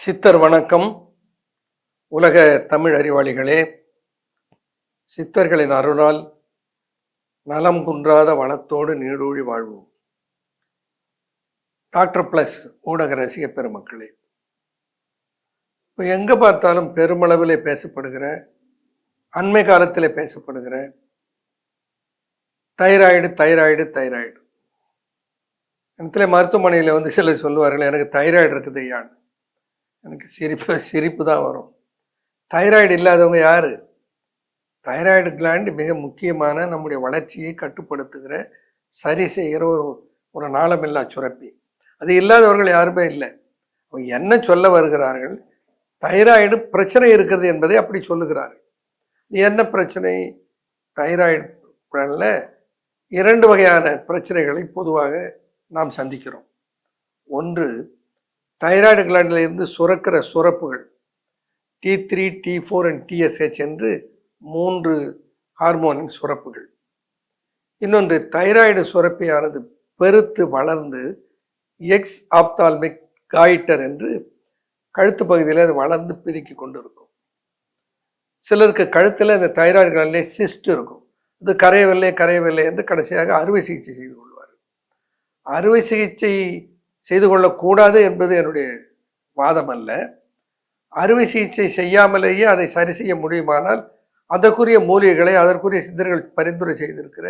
சித்தர் வணக்கம். உலக தமிழ் அறிவாளிகளே, சித்தர்களின் அருளால் நலம் குன்றாத வளத்தோடு நீடூழி வாழ்வோம். டாக்டர் பிளஸ் ஊடக ரசிக பெருமக்களே, இப்போ எங்கே பார்த்தாலும் பெருமளவிலே பேசப்படுகிற, அண்மை காலத்தில் பேசப்படுகிற தைராய்டு தைராய்டு தைராய்டு. இடத்துல மருத்துவமனையில் வந்து சிலர் சொல்லுவார்கள், எனக்கு தைராய்டு இருக்குது ஐயான்னு. எனக்கு சிரிப்பு தான் வரும். தைராய்டு இல்லாதவங்க யார்? தைராய்டு கிளாண்டு மிக முக்கியமான நம்முடைய வளர்ச்சியை கட்டுப்படுத்துகிற, சரி செய்கிற ஒரு நாளமில்லா சுரப்பி. அது இல்லாதவர்கள் யாருமே இல்லை. அவங்க என்ன சொல்ல வருகிறார்கள்? தைராய்டு பிரச்சனை இருக்கிறது என்பதை அப்படி சொல்லுகிறார்கள். என்ன பிரச்சனை? தைராய்டு இரண்டு வகையான பிரச்சனைகளை பொதுவாக நாம் சந்திக்கிறோம். ஒன்று, தைராய்டு கிளாண்டில் இருந்து சுரக்கிற சுரப்புகள் T3, T4 and TSH என்று 3 ஹார்மோனின் சுரப்புகள். இன்னொன்று, தைராய்டு சுரப்பியானது பெருத்து வளர்ந்து எக்ஸ் ஆப்தால்மிக் காய்டர் என்று கழுத்து பகுதியில் அது வளர்ந்து பிதுக்கி கொண்டு இருக்கும். சிலருக்கு கழுத்தில் இந்த தைராய்டு கிளாண்டிலே சிஸ்ட் இருக்கும். அது கரையவில்லை என்று கடைசியாக அறுவை சிகிச்சை செய்து கொள்வார்கள். அறுவை சிகிச்சை செய்து கொள்ளக்கூடாது என்பது என்னுடைய வாதம் அல்ல. அறுவை சிகிச்சை செய்யாமலேயே அதை சரி செய்ய முடியுமானால் அதற்குரிய மூலிகைகளை, அதற்குரிய சித்தர்கள் பரிந்துரை செய்திருக்கிற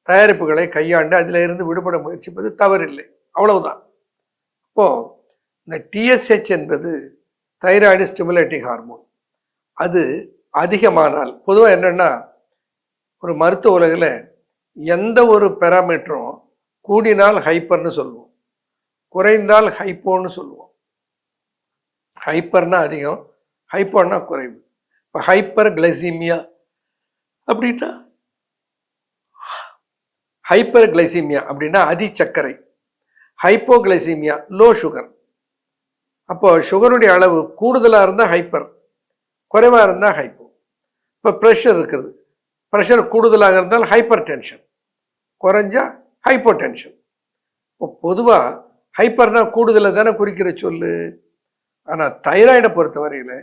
தயாரிப்புகளை கையாண்டு அதில் இருந்து விடுபட முயற்சிப்பது தவறில்லை, அவ்வளவுதான். இப்போது இந்த TSH என்பது தைராய்டு ஸ்டிமுலேட்டிங் ஹார்மோன். அது அதிகமானால், பொதுவாக என்னென்னா, ஒரு மருத்துவ உலகில் எந்த ஒரு பெராமீட்டரும் கூடினால் ஹைப்பர்னு சொல்லுவோம், குறைந்தால் ஹைப்போன்னு சொல்லுவோம். ஹைப்பர்னா அதிகம், ஹைப்போன்னா குறைவு. இப்போ ஹைப்பர் கிளைசீமியா அப்படின்னா, ஹைப்பர் கிளைசீமியா அப்படின்னா அதிசர்க்கரை, ஹைப்போகிளைசீமியா லோ சுகர். அப்போ சுகருடைய அளவு கூடுதலாக இருந்தால் ஹைப்பர், குறைவாக இருந்தால் ஹைப்போ. இப்போ ப்ரெஷர் இருக்குது, ப்ரெஷர் கூடுதலாக இருந்தால் ஹைப்பர் டென்ஷன், குறைஞ்சா ஹைப்போ டென்ஷன். இப்போ பொதுவாக ஹைப்பர்னா கூடுதலை தானே குறிக்கிற சொல்லு. ஆனால் தைராய்டை பொறுத்தவரையில்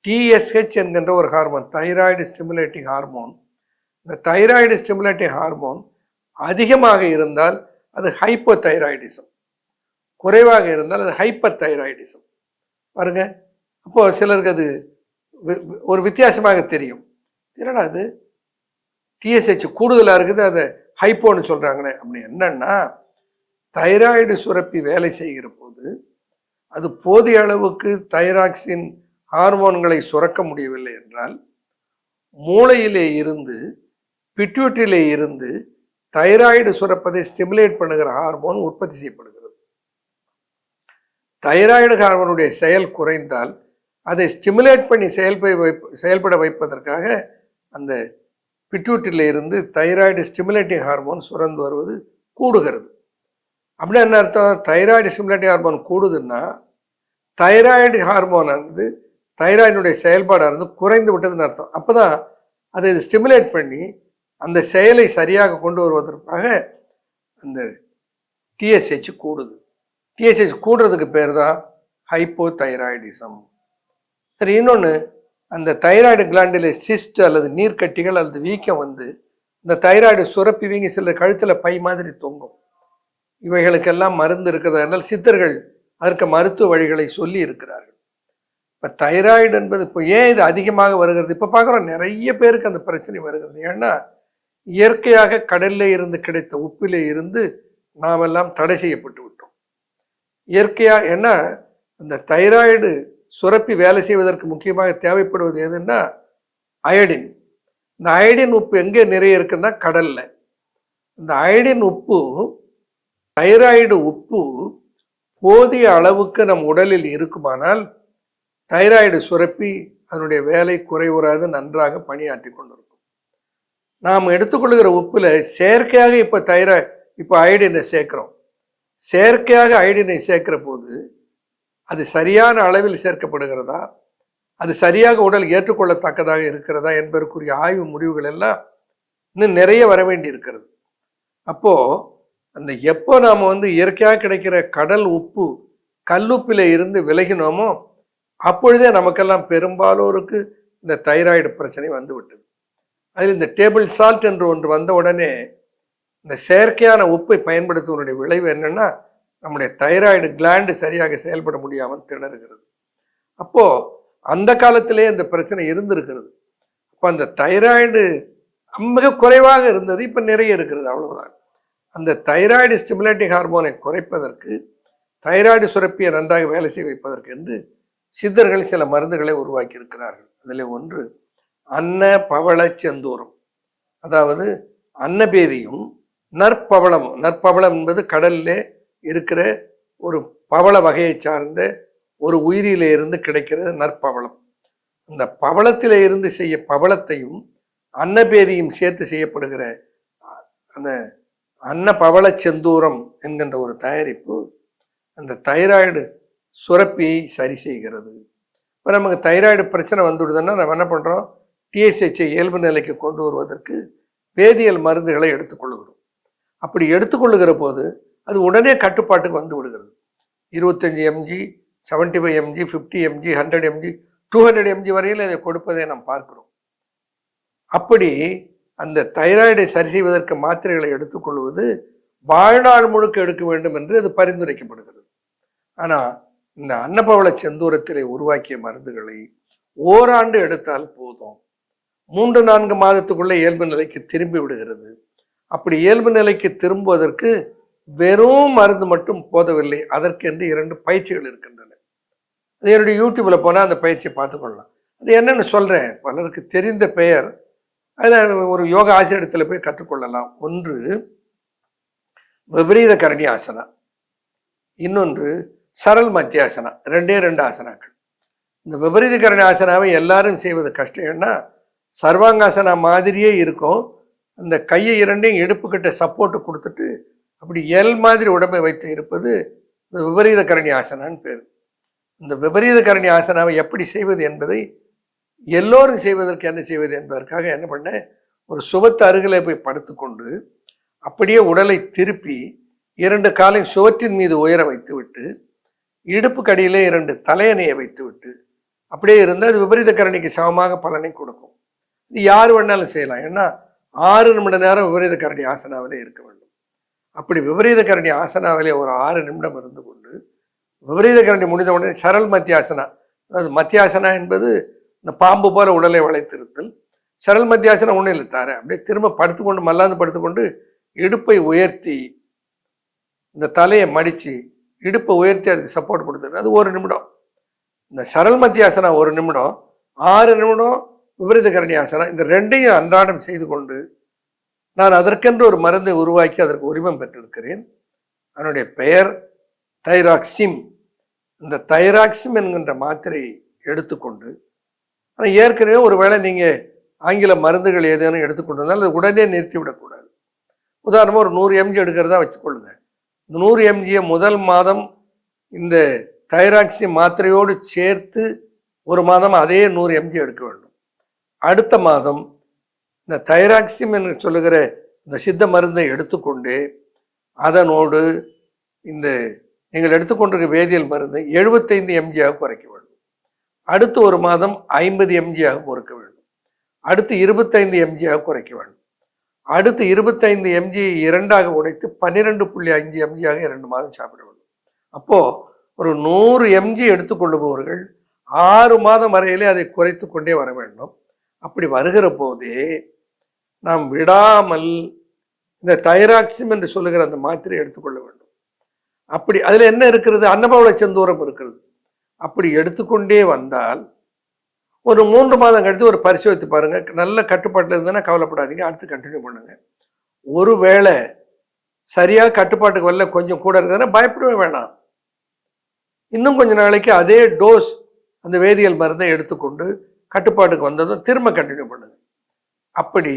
TSH என்கின்ற ஒரு ஹார்மோன், தைராய்டு ஸ்டிமுலேட்டிங் ஹார்மோன். இந்த தைராய்டு ஸ்டிமுலேட்டிங் ஹார்மோன் அதிகமாக இருந்தால் அது ஹைப்போ தைராய்டிசம், குறைவாக இருந்தால் அது ஹைப்பர் தைராய்டிசம். பாருங்க, அப்போது சிலருக்கு அது ஒரு வித்தியாசமாக தெரியும். என்னடா அது TSH கூடுதலாக இருக்குது, அதை ஹைப்போன்னு சொல்கிறாங்களே அப்படி. என்னன்னா, தைராய்டு சுரப்பி வேலை செய்கிற போது அது போதிய அளவுக்கு தைராக்சின் ஹார்மோன்களை சுரக்க முடியவில்லை என்றால் மூளையிலே இருந்து, பிட்யூட்டரியிலே இருந்து தைராய்டு சுரப்பதை ஸ்டிமுலேட் பண்ணுகிற ஹார்மோன் உற்பத்தி செய்யப்படுகிறது. தைராய்டு ஹார்மோனுடைய செயல் குறைந்தால் அதை ஸ்டிமுலேட் பண்ணி செயல்பட வைப்பதற்காக அந்த பிட்யூட்டரியில இருந்து தைராய்டு ஸ்டிமுலேட்டிங் ஹார்மோன் சுரந்து வருவது கூடுகிறது. அப்படின்னா என்ன அர்த்தம்? தைராய்டு ஸ்டிமுலேட்டிங் ஹார்மோன் கூடுதுன்னா தைராய்டு ஹார்மோனானது, தைராய்டுடைய செயல்பாடானது குறைந்து விட்டதுன்னு அர்த்தம். அப்போ தான் அதை ஸ்டிமுலேட் பண்ணி அந்த செயலை சரியாக கொண்டு வருவதற்காக அந்த TSH கூடுது. TSH கூடுறதுக்கு பேர் தான் ஹைப்போ தைராய்டிசம். சரி, இன்னொன்று, அந்த தைராய்டு கிளாண்டில் சிஸ்ட் அல்லது நீர்க்கட்டிகள் அல்லது வீக்கம் வந்து இந்த தைராய்டு சுரப்பி வீங்கி சில கழுத்தில் பை மாதிரி தொங்கும். இவைகளுக்கெல்லாம் மருந்து இருக்கிறதுனால சித்தர்கள் அதற்கு மருத்துவ வழிகளை சொல்லி இருக்கிறார்கள். இப்போ தைராய்டு என்பது இப்போ ஏன் இது அதிகமாக வருகிறது? இப்போ பார்க்குறோம் நிறைய பேருக்கு அந்த பிரச்சனை வருகிறது. ஏன்னா இயற்கையாக கடலில் இருந்து கிடைத்த உப்பிலே இருந்து நாமெல்லாம் தடை செய்யப்பட்டு விட்டோம். இயற்கையாக ஏன்னா அந்த தைராய்டு சுரப்பி வேலை செய்வதற்கு முக்கியமாக தேவைப்படுவது எதுன்னா அயோடின். இந்த அயோடின் உப்பு எங்கே நிறைய இருக்குன்னா கடலில். இந்த அயோடின் உப்பு, தைராய்டு உப்பு போதிய அளவுக்கு நம் உடலில் இருக்குமானால் தைராய்டு சுரப்பி அதனுடைய வேலை குறைவுறாது நன்றாக பணியாற்றி கொண்டிருக்கும். நாம் எடுத்துக்கொள்கிற உப்பில் செயற்கையாக இப்போ அயோடினை சேர்க்கிறோம். செயற்கையாக அயோடினை சேர்க்கிற போது அது சரியான அளவில் சேர்க்கப்படுகிறதா, அது சரியாக உடல் ஏற்றுக்கொள்ளத்தக்கதாக இருக்கிறதா என்பதற்குரிய ஆய்வு முடிவுகள் எல்லாம் இன்னும் நிறைய வர வேண்டி இருக்கிறது. அப்போது அந்த எப்போ நாம் இயற்கையாக கிடைக்கிற கடல் உப்பு கல்லுப்பில் இருந்து விலகினோமோ அப்பொழுதே நமக்கெல்லாம் பெரும்பாலோருக்கு இந்த தைராய்டு பிரச்சனை வந்து விட்டது. அதில் இந்த டேபிள் சால்ட் என்று ஒன்று வந்த உடனே இந்த செயற்கையான உப்பை பயன்படுத்துவதனுடைய விளைவு என்னன்னா, நம்முடைய தைராய்டு கிளாண்டு சரியாக செயல்பட முடியாமல் திணறுகிறது. அப்போ அந்த காலத்திலே இந்த பிரச்சனை இருந்திருக்கிறது. அப்போ அந்த தைராய்டு மிக குறைவாக இருந்தது, இப்போ நிறைய இருக்கிறது, அவ்வளவுதான். அந்த தைராய்டு ஸ்டிமுலேட்டிங் ஹார்மோனை குறைப்பதற்கு, தைராய்டு சுரப்பியை நன்றாக வேலை செய்ய வைப்பதற்கு என்று சித்தர்கள் சில மருந்துகளை உருவாக்கி இருக்கிறார்கள். அதில் ஒன்று அன்ன பவள செந்தூரம், அதாவது அன்னபேதியும் நற்பவளமும். நற்பவளம் என்பது கடல்ல இருக்கிற ஒரு பவள வகையை சார்ந்த ஒரு உயிரில இருந்து கிடைக்கிறது நற்பவளம். அந்த பவளத்தில இருந்து செய்ய பவளத்தையும் அன்னபேதியும் சேர்த்து செய்யப்படுகிற அந்த அன்ன பவள செந்தூரம் என்கின்ற ஒரு தயாரிப்பு அந்த தைராய்டு சுரப்பியை சரி செய்கிறது. இப்போ நமக்கு தைராய்டு பிரச்சனை வந்துவிடுதுன்னா நம்ம என்ன பண்ணுறோம், டிஎஸ்ஹெச்சை இயல்பு நிலைக்கு கொண்டு வருவதற்கு வேதியியல் மருந்துகளை எடுத்துக்கொள்ளுகிறோம். அப்படி எடுத்துக்கொள்ளுகிற போது அது உடனே கட்டுப்பாட்டுக்கு வந்து விடுகிறது. 25 mg, 75 mg, 50 mg, 100 mg, 200 mg வரையில் இதை கொடுப்பதை நாம் பார்க்கிறோம். அப்படி அந்த தைராய்டை சரி செய்வதற்கு மாத்திரைகளை எடுத்துக்கொள்வது வாழ்நாள் முழுக்க எடுக்க வேண்டும் என்று அது பரிந்துரைக்கப்படுகிறது. ஆனால் இந்த அன்னபவள செந்தூரத்திலே உருவாக்கிய மருந்துகளை ஓராண்டு எடுத்தால் போதும், 3-4 மாதத்துக்குள்ளே இயல்பு நிலைக்கு திரும்பி விடுகிறது. அப்படி இயல்பு நிலைக்கு திரும்புவதற்கு வெறும் மருந்து மட்டும் போதவில்லை, அதற்கென்று 2 பயிற்சிகள் இருக்கின்றன. அது என்னுடைய யூடியூப்பில் போனால் அந்த பயிற்சியை பார்த்துக்கொள்ளலாம். அது என்னென்னு சொல்கிறேன், பலருக்கு தெரிந்த பெயர். அதில் ஒரு யோகா ஆசிரியத்தில் போய் கற்றுக்கொள்ளலாம். ஒன்று விபரீத கரணி ஆசனா, இன்னொன்று சரல் மத்தியாசனா. 2 ஆசனாக்கள். இந்த விபரீத கரணி ஆசனாவை எல்லாரும் செய்வது கஷ்டம். ஏன்னா சர்வாங்காசனா மாதிரியே இருக்கும். அந்த கையை 2ஐயும் இடுப்புக்கிட்ட சப்போர்ட்டு கொடுத்துட்டு அப்படி எல் மாதிரி உடம்பை வைத்து இருப்பது இந்த விபரீத கரணி ஆசனான்னு பேர். இந்த விபரீத கரணி ஆசனாவை எப்படி செய்வது என்பதை எல்லோரும் செய்வதற்கு என்ன செய்வது என்பதற்காக என்ன பண்ணேன், ஒரு சுவத்து அருகில் போய் படுத்துக்கொண்டு அப்படியே உடலை திருப்பி 2 காலையும் சுவற்றின் மீது உயர வைத்து விட்டு இடுப்பு கடியிலே 2 தலையணையை வைத்து விட்டு அப்படியே இருந்தால் அது விபரீத கரணிக்கு சமமாக பலனை கொடுக்கும். இது யார் வேணாலும் செய்யலாம். ஏன்னா 6 நிமிட நேரம் விபரீத கரணி ஆசனாவிலே இருக்க வேண்டும். அப்படி விபரீத கரணி ஆசனாவிலே ஒரு 6 நிமிடம் இருந்து கொண்டு விபரீத கரணி முடிந்த உடனே சரல் மத்தியாசனா, அதாவது மத்தியாசனா என்பது இந்த பாம்பு போல உடலை வளைத்திருத்தல். சரல் மத்தியாசனா ஒன்றும் இல்லை, தார அப்படியே திரும்ப படுத்துக்கொண்டு மல்லாந்து படுத்துக்கொண்டு இடுப்பை உயர்த்தி இந்த தலையை மடித்து இடுப்பை உயர்த்தி அதுக்கு சப்போர்ட் கொடுத்துரு. அது 1 நிமிடம். இந்த சரல் மத்தியாசனா 1 நிமிடம், 6 நிமிடம் விபரீத கரணி ஆசனா. இந்த 2ஐயும் அன்றாடம் செய்து கொண்டு நான் அதற்கென்று ஒரு மருந்தை உருவாக்கி அதற்கு உரிமம் பெற்றிருக்கிறேன். அதனுடைய பெயர் தைராக்சிம். இந்த தைராக்சிம் என்கின்ற மாத்திரையை எடுத்துக்கொண்டு, ஆனால் ஏற்கனவே ஒரு வேளை நீங்கள் ஆங்கில மருந்துகள் ஏதேனும் எடுத்துக்கொண்டிருந்தால் அதை உடனே நிறுத்திவிடக்கூடாது. உதாரணமாக ஒரு 100 mg எடுக்கிறதா வச்சுக்கொள்ளுங்க. இந்த 100 mg முதல் மாதம் இந்த தைராக்சிம் மாத்திரையோடு சேர்த்து 1 மாதம் அதே 100 mg எடுக்க வேண்டும். அடுத்த மாதம் இந்த தைராக்சிம் என்று சொல்லுகிற இந்த சித்த மருந்தை எடுத்துக்கொண்டு அதனோடு இந்த நீங்கள் எடுத்துக்கொண்டிருக்க வேதியியல் மருந்தை 75 mg குறைக்க வேண்டும். அடுத்து 1 மாதம் 50 mg குறைக்க வேண்டும். அடுத்து 25 mg குறைக்க வேண்டும். அடுத்து 25 mg 2 உடைத்து 12.5 mg 2 மாதம் சாப்பிட வேண்டும். அப்போது ஒரு 100 mg எடுத்துக்கொள்ளுபவர்கள் 6 மாதம் வரையிலே அதை குறைத்து கொண்டே வர வேண்டும். அப்படி வருகிற போதே நாம் விடாமல் இந்த தைராக்சிம் என்று சொல்லுகிற அந்த மாத்திரை எடுத்துக்கொள்ள வேண்டும். அப்படி அதில் என்ன இருக்கிறது, அன்னபவள செந்தூரம் இருக்கிறது. அப்படி எடுத்துக்கொண்டே வந்தால் ஒரு 3 மாதம் கழித்து ஒரு பரிசோதித்து பாருங்கள். நல்ல கட்டுப்பாட்டில் இருந்ததுன்னா கவலைப்படாதீங்க, அடுத்து கண்டினியூ பண்ணுங்க. ஒருவேளை சரியாக கட்டுப்பாட்டுக்கு வரல, கொஞ்சம் கூட இருக்குதுன்னா பயப்படவே வேண்டாம். இன்னும் கொஞ்ச நாளைக்கு அதே டோஸ் அந்த வேதியியல் மருந்தை எடுத்துக்கொண்டு கட்டுப்பாட்டுக்கு வந்ததும் திரும்ப கண்டினியூ பண்ணுங்க. அப்படி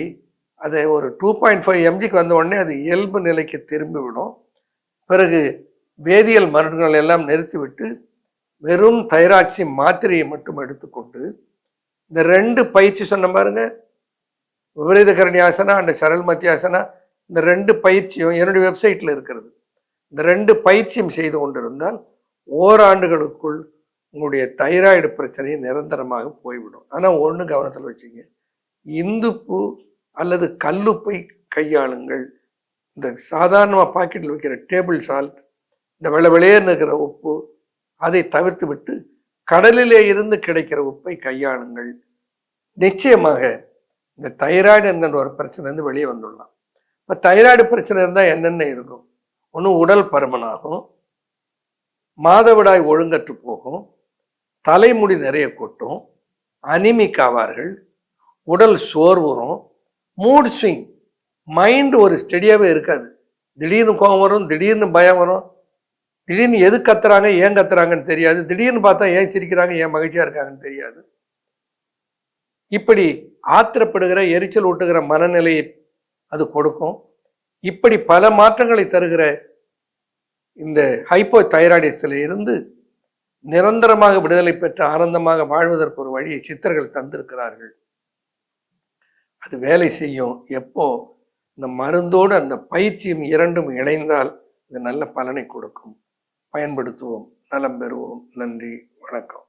அதை ஒரு 2.5 mgக்கு வந்த உடனே அது இயல்பு நிலைக்கு திரும்பிவிடும். பிறகு வேதியியல் மருந்துகள் எல்லாம் நிறுத்திவிட்டு வெறும் தைராக்சி மாத்திரையை மட்டும் எடுத்துக்கொண்டு இந்த 2 பயிற்சி சொன்ன பாருங்க, விபரீத கரணி ஆசனா அண்ட் சரல் மத்தியாசனா, இந்த 2 பயிற்சியும் என்னுடைய வெப்சைட்டில் இருக்கிறது. இந்த 2 பயிற்சியும் செய்து கொண்டிருந்தால் ஓராண்டுகளுக்குள் உங்களுடைய தைராய்டு பிரச்சனை நிரந்தரமாக போய்விடும். ஆனால் ஒன்று கவனத்தில் வச்சுங்க, இந்துப்பு அல்லது கல்லுப்பை கையாளுங்கள். இந்த சாதாரணமாக பாக்கெட்டில் வைக்கிற டேபிள் சால்ட், இந்த வெள்ளையேன்னு இருக்கிற உப்பு, அதை தவிர்த்து விட்டு கடலிலே இருந்து கிடைக்கிற உப்பை கையாளுங்கள். நிச்சயமாக இந்த தைராய்டு என்கிற ஒரு பிரச்சனை இருந்து வெளியே வந்துடலாம். இப்போ தைராய்டு பிரச்சனை இருந்தால் என்னென்ன இருக்கும்? ஒன்று உடல் பருமனாகும், மாதவிடாய் ஒழுங்கற்று போகும், தலைமுடி நிறைய கொட்டும், அனிமிக் ஆவார்கள், உடல் சோர்வுறும், மூட் ஸ்விங், மைண்டு ஒரு ஸ்டெடியாகவே இருக்காது. திடீர்னு கோபம் வரும், திடீர்னு பயம் வரும், திடீர்னு எது கத்துறாங்க ஏன் கத்துறாங்கன்னு தெரியாது, திடீர்னு பார்த்தா ஏன் சிரிக்கிறாங்க ஏன் மகிழ்ச்சியாக இருக்காங்கன்னு தெரியாது. இப்படி ஆத்திரப்படுகிற எரிச்சல் ஊட்டுகிற மனநிலையை அது கொடுக்கும். இப்படி பல மாற்றங்களை தருகிற இந்த ஹைப்போ தைராய்டிஸில் இருந்து நிரந்தரமாக விடுதலை பெற்று ஆனந்தமாக வாழ்வதற்கு ஒரு வழியை சித்தர்கள் தந்திருக்கிறார்கள். அது வேலை செய்யும். எப்போ இந்த மருந்தோடு அந்த பயிற்சியும் இரண்டும் இணைந்தால் இது நல்ல பலனை கொடுக்கும். பயன்படுத்துவோம், நலம் பெறுவோம். நன்றி, வணக்கம்.